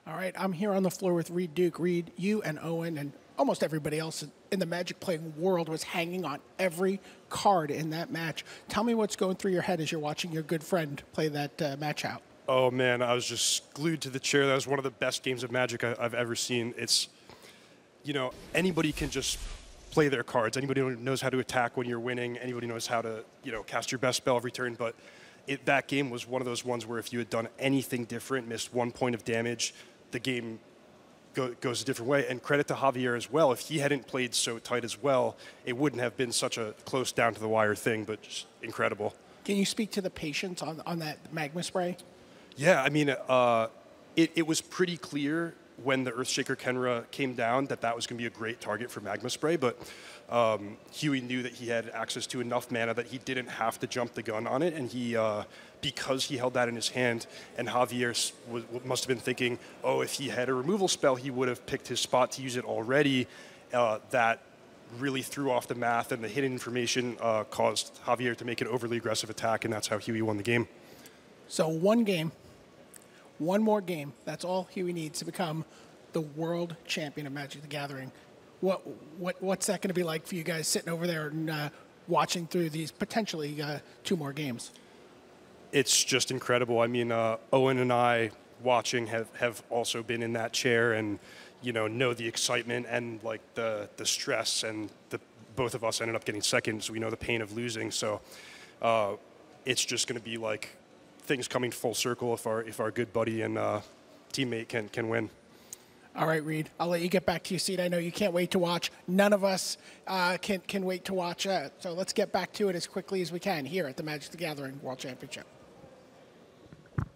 All right, I'm here on the floor with Reed Duke. Reed, you and Owen and almost everybody else in the Magic playing world was hanging on every card in that match. Tell me what's going through your head as you're watching your good friend play that match out. Oh, man, I was just glued to the chair. That was one of the best games of Magic I've ever seen. It's, you know, anybody can just play their cards. Anybody knows how to attack when you're winning. Anybody knows how to, you know, cast your best spell every turn. But that game was one of those ones where if you had done anything different, missed 1 point of damage, the game goes a different way. And credit to Javier as well. If he hadn't played so tight as well, it wouldn't have been such a close down to the wire thing, but just incredible. Can you speak to the patience on that magma spray? Yeah, I mean, it was pretty clear when the Earthshaker Kenra came down that was going to be a great target for Magma Spray, but Huey knew that he had access to enough mana that he didn't have to jump the gun on it, and he, because he held that in his hand, and Javier must have been thinking, oh, if he had a removal spell, he would have picked his spot to use it already. That really threw off the math, and the hidden information caused Javier to make an overly aggressive attack, and that's how Huey won the game. So one game. One more game. That's all Huey needs to become the world champion of Magic the Gathering. What's that going to be like for you guys sitting over there and watching through these potentially 2 more games? It's just incredible. I mean, Owen and I watching have also been in that chair and, you know the excitement and like the stress, and both of us ended up getting second, so we know the pain of losing. So it's just going to be like things coming full circle if our good buddy and teammate can win. All right, Reed, I'll let you get back to your seat. I know you can't wait to watch. None of us can wait to watch. So let's get back to it as quickly as we can here at the Magic the Gathering World Championship. And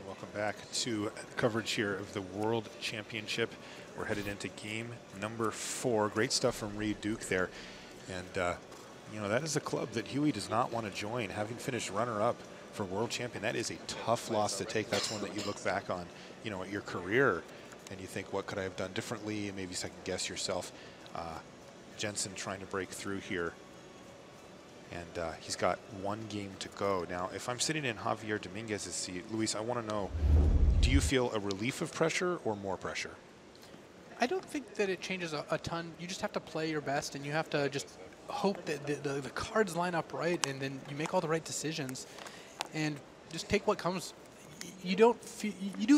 welcome back to coverage here of the World Championship. We're headed into game number 4. Great stuff from Reed Duke there. And, you know, that is a club that Huey does not want to join. Having finished runner-up for world champion, that is a tough loss to take. That's one that you look back on, you know, at your career, and you think, what could I have done differently? And maybe second guess yourself. Jensen trying to break through here. And he's got 1 game to go. Now, if I'm sitting in Javier Dominguez's seat, Luis, I want to know, do you feel a relief of pressure or more pressure? I don't think that it changes a ton. You just have to play your best, and you have to just hope that the cards line up right, and then you make all the right decisions, and just take what comes. You do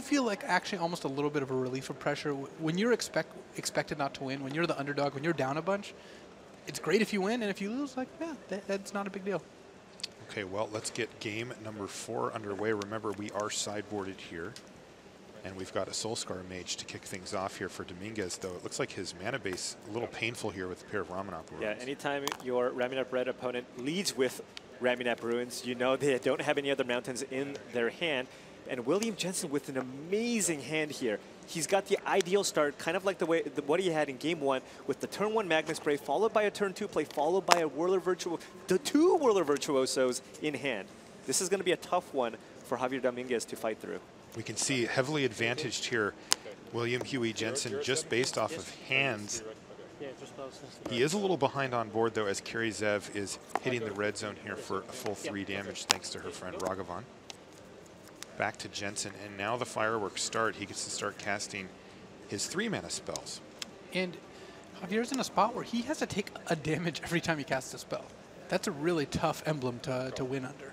feel like actually almost a little bit of a relief of pressure when you're expected not to win, when you're the underdog, when you're down a bunch. It's great if you win, and if you lose, like, yeah, that's not a big deal. Okay, well, let's get game number 4 underway. Remember, we are sideboarded here. And we've got a Soulscar Mage to kick things off here for Dominguez, though it looks like his mana base a little painful here with a pair of Ramunap Ruins. Yeah, anytime your Ramunap Red opponent leads with Ramunap Ruins, you know they don't have any other mountains in their hand. And William Jensen with an amazing hand here. He's got the ideal start, kind of like what he had in game 1 with the turn 1 Magma Spray, followed by a turn 2 play, followed by a Whirler Virtuoso, the 2 Whirler Virtuosos in hand. This is going to be a tough one for Javier Dominguez to fight through. We can see heavily advantaged here, William Huey Jensen, just based off of hands. He is a little behind on board, though, as Kari Zev is hitting the red zone here for a full 3 damage, thanks to her friend Ragavan. Back to Jensen, and now the fireworks start. He gets to start casting his 3 mana spells. And Javier's in a spot where he has to take a damage every time he casts a spell. That's a really tough emblem to win under,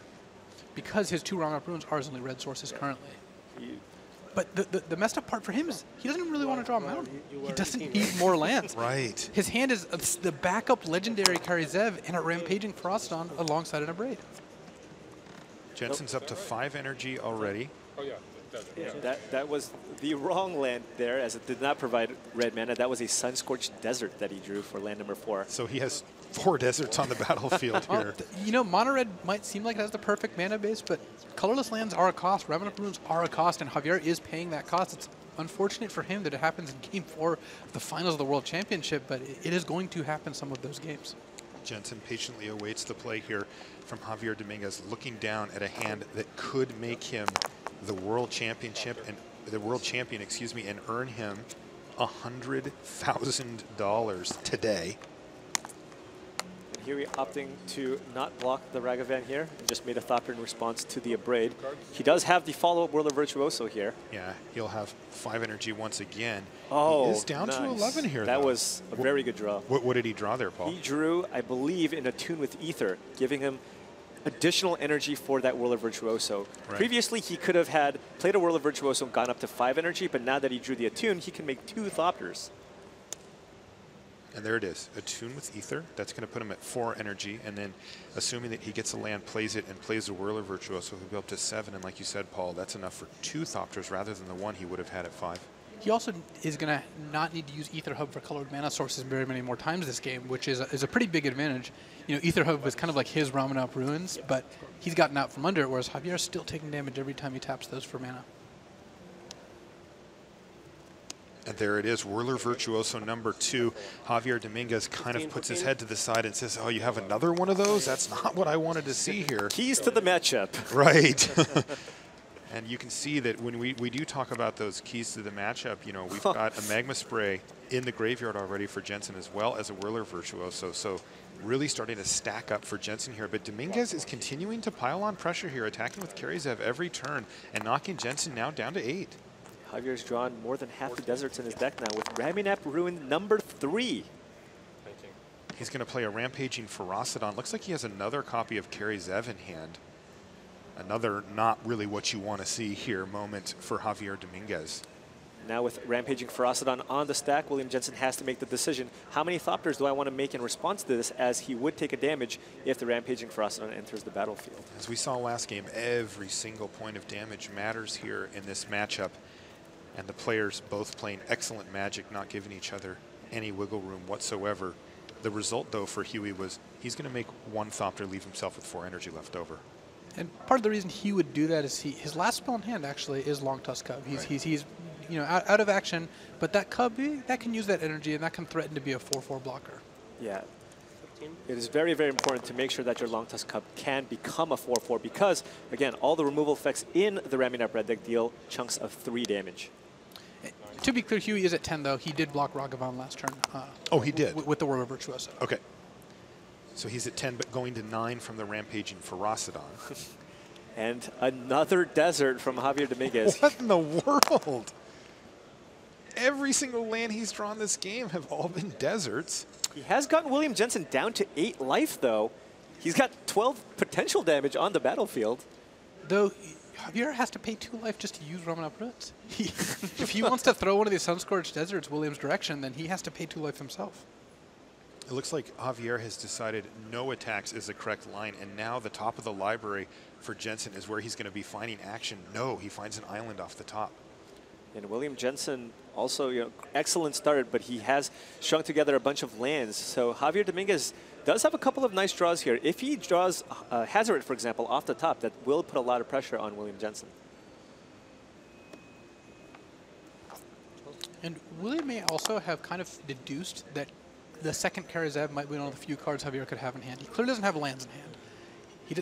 because his 2 Ramunap Ruins are his only red sources currently. But the messed up part for him is he doesn't really want to draw a mountain. He doesn't need more lands. Right. His hand is the backup legendary Kari Zev and a Rampaging Froston alongside an Abrade. Jensen's up to 5 energy already. Yeah, that was the wrong land there, as it did not provide red mana. That was a Sun-Scorched Desert that he drew for land number 4. So he has 4 deserts on the battlefield here. You know, mono red might seem like it has the perfect mana base, but colorless lands are a cost. Ramunap Ruins are a cost, and Javier is paying that cost. It's unfortunate for him that it happens in game 4 of the finals of the World Championship, but it is going to happen some of those games. Jensen patiently awaits the play here from Javier Dominguez, looking down at a hand that could make him the world championship and the world champion, excuse me, and earn him $100,000 today. Huey opting to not block the Ragavan here and just made a Thopter in response to the Abrade. He does have the follow-up Whirler Virtuoso here. Yeah, he'll have 5 energy once again. Oh, he is down to 11 here, That though. was a very good draw. What did he draw there, Paul? He drew, I believe, in Attune with Ether, giving him additional energy for that Whirler Virtuoso. Right. Previously, he could have played a Whirler Virtuoso and gone up to 5 energy, but now that he drew the Attune, he can make 2 Thopters. And there it is, Attune with Ether. That's going to put him at 4 energy, and then assuming that he gets a land, plays it, and plays the Whirler Virtuoso, he'll be up to 7. And like you said, Paul, that's enough for 2 Thopters rather than the 1 he would have had at 5. He also is going to not need to use Ether Hub for colored mana sources very many more times this game, which is a pretty big advantage. You know, Ether Hub was kind of like his ramen up ruins, but he's gotten out from under it, whereas Javier's still taking damage every time he taps those for mana. And there it is, Whirler Virtuoso number 2. Javier Dominguez kind of puts his head to the side and says, oh, you have another one of those? That's not what I wanted to see here. Keys to the matchup. Right. And you can see that when we do talk about those keys to the matchup, you know, we've got a Magma Spray in the graveyard already for Jensen as well as a Whirler Virtuoso. So really starting to stack up for Jensen here. But Dominguez is continuing to pile on pressure here, attacking with Karizev every turn and knocking Jensen now down to 8. Javier's drawn more than half the deserts in his deck now with Ramunap Ruin number 3. He's going to play a Rampaging Ferocidon. Looks like he has another copy of Karizev in hand. Another not really what you want to see here moment for Javier Dominguez. Now with Rampaging Ferocidon on the stack, William Jensen has to make the decision. How many Thopters do I want to make in response to this, as he would take a damage if the Rampaging Ferocidon enters the battlefield? As we saw last game, every single point of damage matters here in this matchup. And the players both playing excellent Magic, not giving each other any wiggle room whatsoever. The result, though, for Huey was he's going to make 1 Thopter, leave himself with 4 energy left over. And part of the reason he would do that is his last spell in hand actually is Long Tusk Cub. He's you know, out of action, but that Cub, that can use that energy and that can threaten to be a 4/4 blocker. Yeah. It is very, very important to make sure that your Long Tusk Cub can become a 4/4 because, again, all the removal effects in the Ramunap Red deck deal chunks of 3 damage. To be clear, Huey is at 10, though. He did block Ragavan last turn. Oh, he did? With the Whirler Virtuoso. Okay. So he's at 10, but going to 9 from the Rampaging Ferocidon. And another desert from Javier Dominguez. What in the world? Every single land he's drawn this game have all been deserts. He has gotten William Jensen down to 8 life, though. He's got 12 potential damage on the battlefield. Though Javier has to pay 2 life just to use Ramunap Ruins. If he wants to throw one of these Sunscorched Deserts William's direction, then he has to pay 2 life himself. It looks like Javier has decided no attacks is the correct line, and now the top of the library for Jensen is where he's going to be finding action. No, he finds an island off the top. And William Jensen also, you know, excellent start, but he has strung together a bunch of lands. So Javier Dominguez does have a couple of nice draws here. If he draws Hazoret, for example, off the top, that will put a lot of pressure on William Jensen. And William may also have kind of deduced that the second Karizev might be one of the few cards Javier could have in hand. He clearly doesn't have lands in hand.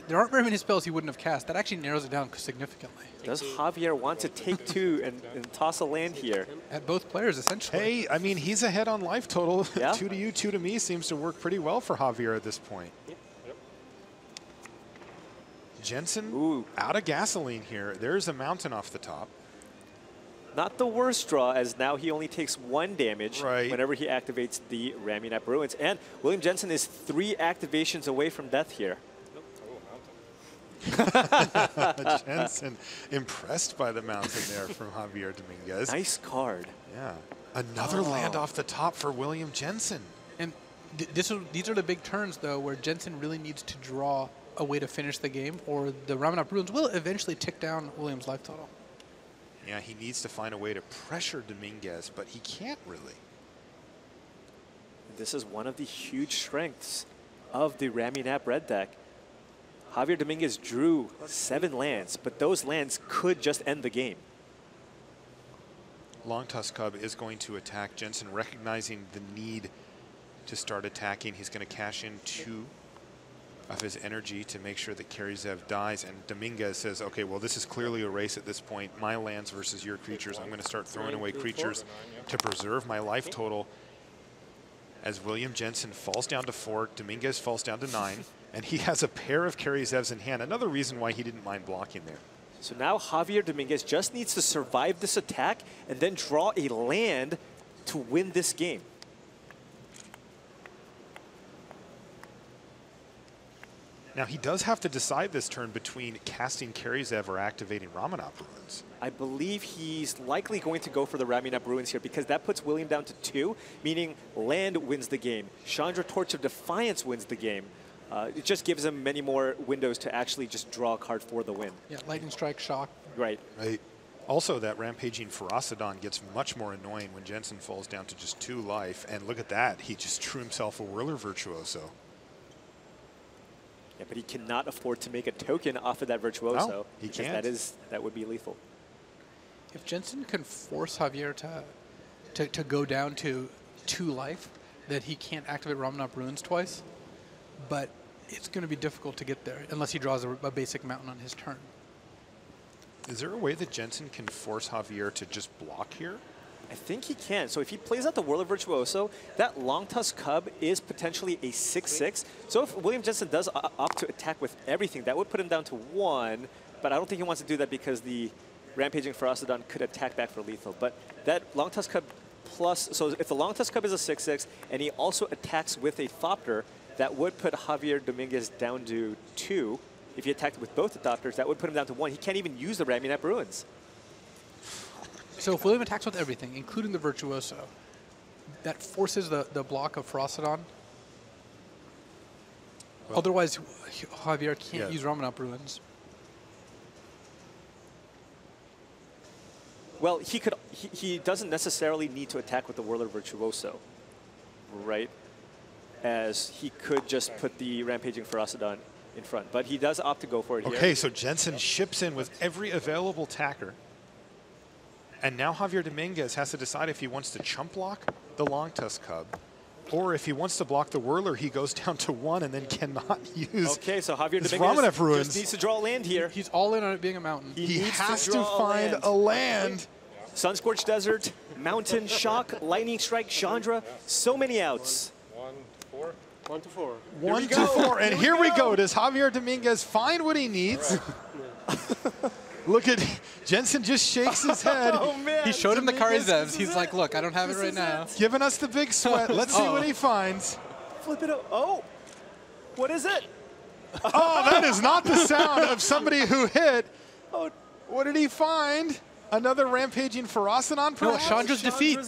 There aren't very many spells he wouldn't have cast. That actually narrows it down significantly. Does Javier want to take 2 and toss a land here? At both players, essentially. Hey, I mean, he's ahead on life total. Yeah. 2 to you, 2 to me seems to work pretty well for Javier at this point. Jensen out of gasoline here. There's a mountain off the top. Not the worst draw, as now he only takes 1 damage Right. whenever he activates the Ramunap Ruins. And William Jensen is 3 activations away from death here. Jensen impressed by the mountain there from Javier Dominguez. Nice card. Yeah. Another land off the top for William Jensen. And these are the big turns, though, where Jensen really needs to draw a way to finish the game, or the Ramunap Ruins will eventually tick down William's life total. Yeah, he needs to find a way to pressure Dominguez, but he can't really. This is one of the huge strengths of the Ramunap Red deck. Javier Dominguez drew 7 lands, but those lands could just end the game. Long Tusk Cub is going to attack. Jensen recognizing the need to start attacking. He's going to cash in 2 of his energy to make sure that Karizev dies. And Dominguez says, okay, well, this is clearly a race at this point. My lands versus your creatures. I'm going to start throwing away creatures to preserve my life total. as William Jensen falls down to 4, Dominguez falls down to 9, and he has a pair of Karyzevs in hand. Another reason why he didn't mind blocking there. So now Javier Dominguez just needs to survive this attack and then draw a land to win this game. Now he does have to decide this turn between casting Karyzev or activating Ramanop Ruins. I believe he's likely going to go for the Ramunap Ruins here because that puts William down to 2, meaning land wins the game. Chandra Torch of Defiance wins the game. It just gives him many more windows to actually just draw a card for the win. Yeah, Lightning Strike, Shock. Right. Right. Also, that Rampaging Ferocidon gets much more annoying when Jensen falls down to just 2 life. And look at that. He just drew himself a Whirler Virtuoso. Yeah, but he cannot afford to make a token off of that Virtuoso. No, he can't. That would be lethal. If Jensen can force Javier to go down to 2 life, that he can't activate Ramunap Ruins twice, but it's going to be difficult to get there unless he draws a basic mountain on his turn. Is there a way that Jensen can force Javier to just block here? I think he can. So if he plays out the Whirler Virtuoso, that Long Tusk Cub is potentially a 6/6. So if William Jensen does opt to attack with everything, that would put him down to 1. But I don't think he wants to do that because the Rampaging Ferocidon could attack back for lethal. But that Long Tusk Cub plus, so if the Long Tusk Cub is a 6/6 and he also attacks with a Thopter, that would put Javier Dominguez down to 2. If he attacked with both Adopters, that would put him down to 1. He can't even use the Ramunap Ruins. So if William attacks with everything, including the Virtuoso, that forces the block of Ferocidon. Well, otherwise, Javier can't use Ramunap Ruins. Well, he doesn't necessarily need to attack with the Whirler Virtuoso, right? As he could just put the Rampaging Ferocidon in front. But he does opt to go for it here. Okay, so Jensen ships in with every available attacker. And now Javier Dominguez has to decide if he wants to chump block the Long Tusk Cub, or if he wants to block the Whirler, he goes down to 1 and then cannot use. Okay, so Javier his Dominguez Ruins. just needs to draw land here. He's all in on it being a mountain. He has to find a land. Sunscorched Desert, Mountain, Shock, Lightning Strike, Chandra, so many outs. 1 to 4. 1 to 4, and here we go. Does Javier Dominguez find what he needs? Look at Jensen just shakes his head. Oh, man. He showed him the Dominguez, Karyzevs. He's like, look, I don't have it right now. Giving us the big sweat. Let's see what he finds. Flip it up. Oh, what is it? Oh, that is not the sound of somebody who hit. Oh, what did he find? Another Rampaging Ferocidon, No, perhaps? Chandra's defeat.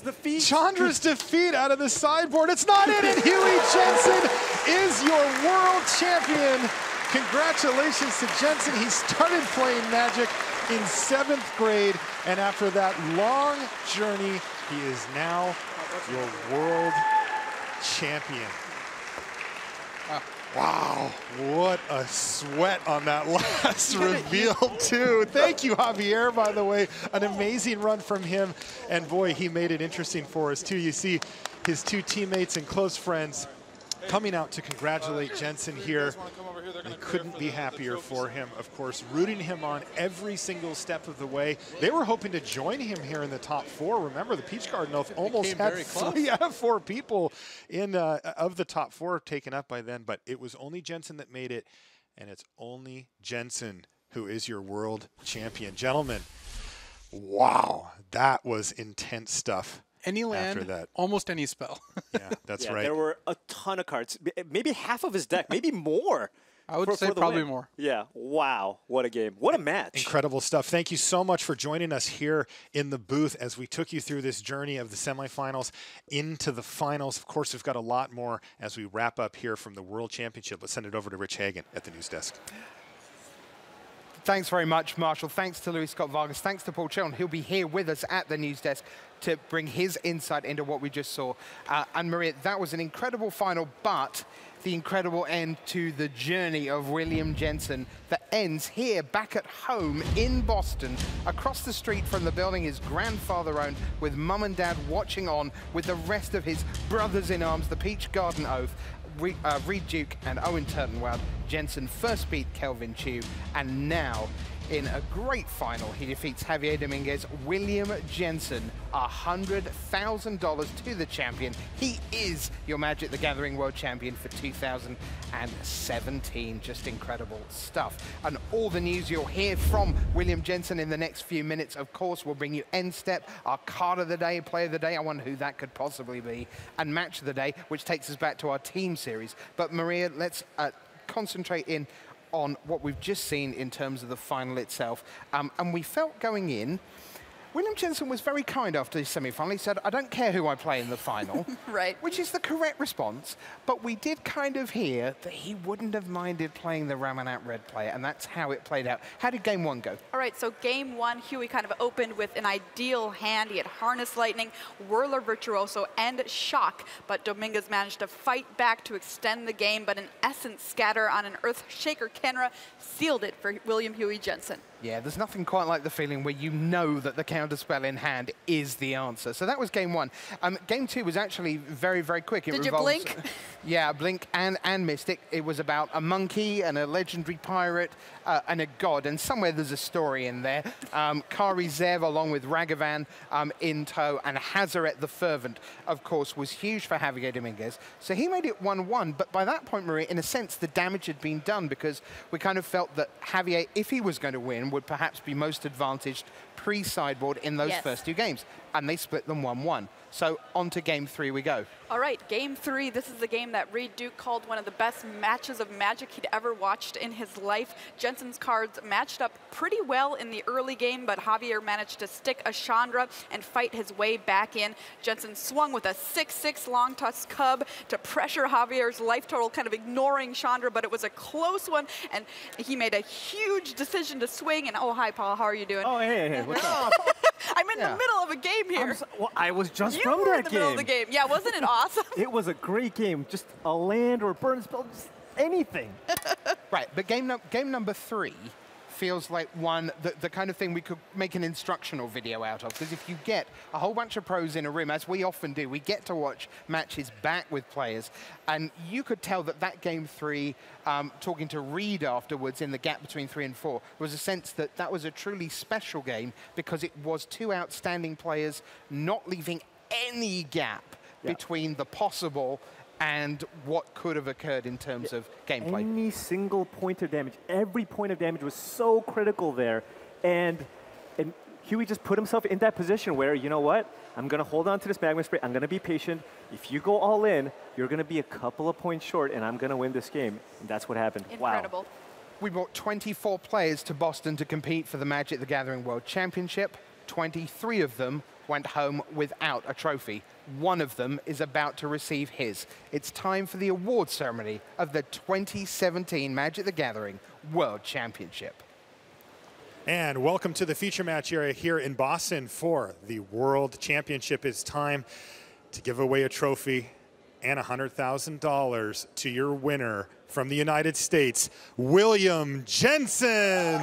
Chandra's defeat out of the sideboard. It's not in, and Huey Jensen is your world champion. Congratulations to Jensen. He started playing Magic in 7th grade, and after that long journey, he is now your world champion. Wow, what a sweat on that last reveal, too. Thank you, Javier, by the way. An amazing run from him. And boy, he made it interesting for us, too. You see his 2 teammates and close friends coming out to congratulate Jensen here. They couldn't be happier for him, of course, rooting him on every single step of the way. They were hoping to join him here in the top 4. Remember, the Peach Garden Oath almost had 3 out of 4 people in of the top 4 taken up by then, but it was only Jensen that made it, and it's only Jensen who is your world champion. Gentlemen, wow, that was intense stuff. Any land, after that. almost any spell. Yeah, that's right. There were a ton of cards, maybe half of his deck, maybe more. I would say probably more. Yeah, wow, what a game. What a match. Incredible stuff. Thank you so much for joining us here in the booth as we took you through this journey of the semifinals into the finals. Of course, we've got a lot more as we wrap up here from the World Championship. Let's send it over to Rich Hagan at the news desk. Thanks very much, Marshall. Thanks to Luis Scott Vargas. Thanks to Paul Chilton. He'll be here with us at the news desk to bring his insight into what we just saw. And Maria, that was an incredible final, but the incredible end to the journey of William Jensen that ends here back at home in Boston, across the street from the building his grandfather owned, with mum and dad watching on with the rest of his brothers in arms, the Peach Garden Oath. Reed Duke and Owen Turtenwald. Jensen first beat Kelvin Chu, and now in a great final. He defeats Javier Dominguez. William Jensen, $100,000 to the champion. He is your Magic the Gathering World Champion for 2017. Just incredible stuff. And all the news you'll hear from William Jensen in the next few minutes, of course, will bring you End Step, our card of the day, play of the day. I wonder who that could possibly be. And match of the day, which takes us back to our team series. But Maria, let's concentrate in on what we've just seen in terms of the final itself. And we felt going in, William Jensen was very kind after the semi-final. He said, I don't care who I play in the final. Right. Which is the correct response. But we did kind of hear that he wouldn't have minded playing the Ramanat red player, and that's how it played out. How did game one go? All right, so game one, Huey kind of opened with an ideal hand. He had Harness Lightning, Whirler Virtuoso, and Shock. But Dominguez managed to fight back to extend the game, but an Essence Scatter on an Earthshaker Kenra sealed it for William Huey Jensen. Yeah, there's nothing quite like the feeling where you know that the counterspell in hand is the answer. So that was game one. Game two was actually very, very quick. Did you blink? Yeah, blink and Mystic. It was about a monkey and a legendary pirate and a god. And somewhere there's a story in there. Kari Zev along with Ragavan in tow, and Hazaret the Fervent, of course, was huge for Javier Dominguez. So he made it 1-1. But by that point, Maria, in a sense, the damage had been done because we kind of felt that Javier, if he was going to win, would perhaps be most advantaged pre-sideboard in those first two games. And they split them 1-1. So on to game three we go. All right, game three. This is the game that Reed Duke called one of the best matches of Magic he'd ever watched in his life. Jensen's cards matched up pretty well in the early game, but Javier managed to stick a Chandra and fight his way back in. Jensen swung with a 6/6 long tusk cub to pressure Javier's life total, kind of ignoring Chandra, but it was a close one, and he made a huge decision to swing. And oh, hi, Paul, how are you doing? Oh, hey, what's up? I'm in the middle of a game here. Well, I was just You from were that in the middle of the game. Yeah, wasn't it awesome? It was a great game. Just a land or burn spell, just anything. Right, but game number three feels like one, the kind of thing we could make an instructional video out of. Because if you get a whole bunch of pros in a room, as we often do, we get to watch matches back with players. And you could tell that that game three, talking to Reed afterwards in the gap between 3 and 4, was a sense that that was a truly special game because it was two outstanding players not leaving any gap between the possible and what could have occurred in terms of gameplay. Any single point of damage, every point of damage was so critical there. And Huey just put himself in that position where, you know what, I'm going to hold on to this Magma Spray. I'm going to be patient. If you go all in, you're going to be a couple of points short, and I'm going to win this game. And that's what happened. Incredible. Wow. We brought 24 players to Boston to compete for the Magic the Gathering World Championship. 23 of them went home without a trophy. One of them is about to receive his. It's time for the award ceremony of the 2017 Magic the Gathering World Championship. And welcome to the feature match area here in Boston for the World Championship. It's time to give away a trophy and $100,000 to your winner from the United States, William Jensen.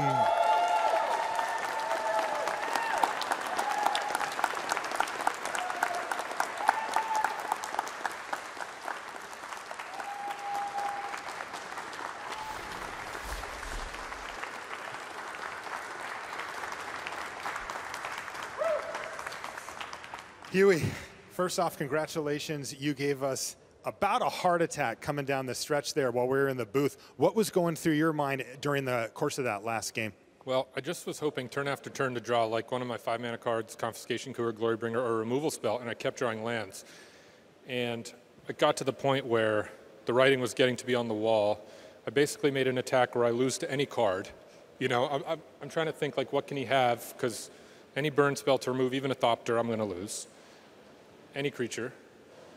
Huey, first off, congratulations. You gave us about a heart attack coming down the stretch there while we were in the booth. What was going through your mind during the course of that last game? Well, I just was hoping turn after turn to draw like one of my 5-mana cards, Confiscation Coup or Glorybringer, or a removal spell, and I kept drawing lands. And it got to the point where the writing was getting to be on the wall. I basically made an attack where I lose to any card. You know, I'm trying to think, like, what can he have? Because any burn spell to remove, even a Thopter, I'm going to lose. Any creature,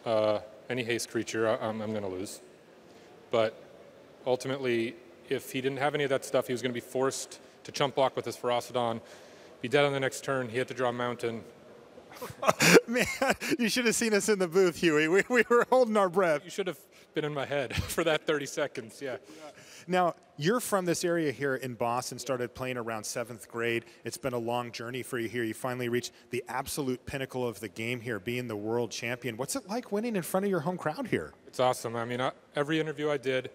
any haste creature, I'm going to lose. But ultimately, if he didn't have any of that stuff, he was going to be forced to chump block with his Ferocidon, be dead on the next turn. He had to draw a mountain. Man, you should have seen us in the booth, Huey. We were holding our breath. You should have been in my head for that 30 seconds, yeah. Now, you're from this area here in Boston, started playing around 7th grade. It's been a long journey for you here. You finally reached the absolute pinnacle of the game here, being the world champion. What's it like winning in front of your home crowd here? It's awesome. I mean, every interview I did,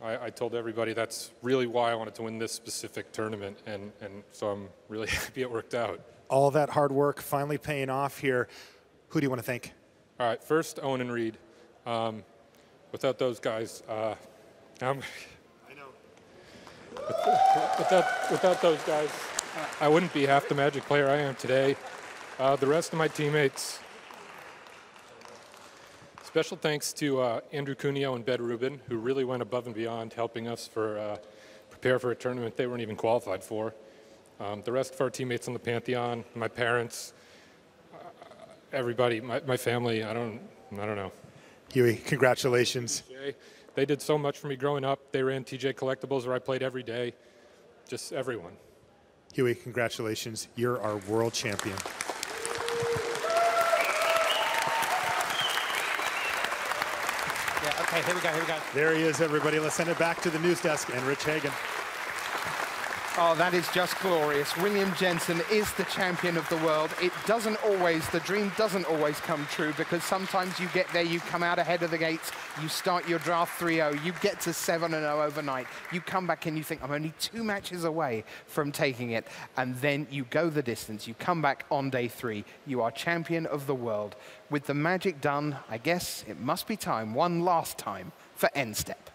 I told everybody that's really why I wanted to win this specific tournament, and so I'm really happy it worked out. All that hard work finally paying off here. Who do you want to thank? All right, first Owen and Reed. Without those guys, without those guys, I wouldn't be half the Magic player I am today. The rest of my teammates. Special thanks to Andrew Cuneo and Ben Rubin, who really went above and beyond helping us prepare for a tournament they weren't even qualified for. The rest of our teammates on the Pantheon, my parents, everybody, my family, I don't know. Huey, congratulations. They did so much for me growing up. They ran TJ Collectibles where I played every day. Just everyone. Huey, congratulations. You're our world champion. Yeah, okay, here we go. There he is, everybody. Let's send it back to the news desk and Rich Hagan. Oh, that is just glorious. William Jensen is the champion of the world. It doesn't always, the dream doesn't always come true, because sometimes you get there, you come out ahead of the gates, you start your draft 3-0, you get to 7-0 overnight, you come back and you think, I'm only 2 matches away from taking it, and then you go the distance, you come back on day 3, you are champion of the world. With the magic done, I guess it must be time, one last time, for End Step.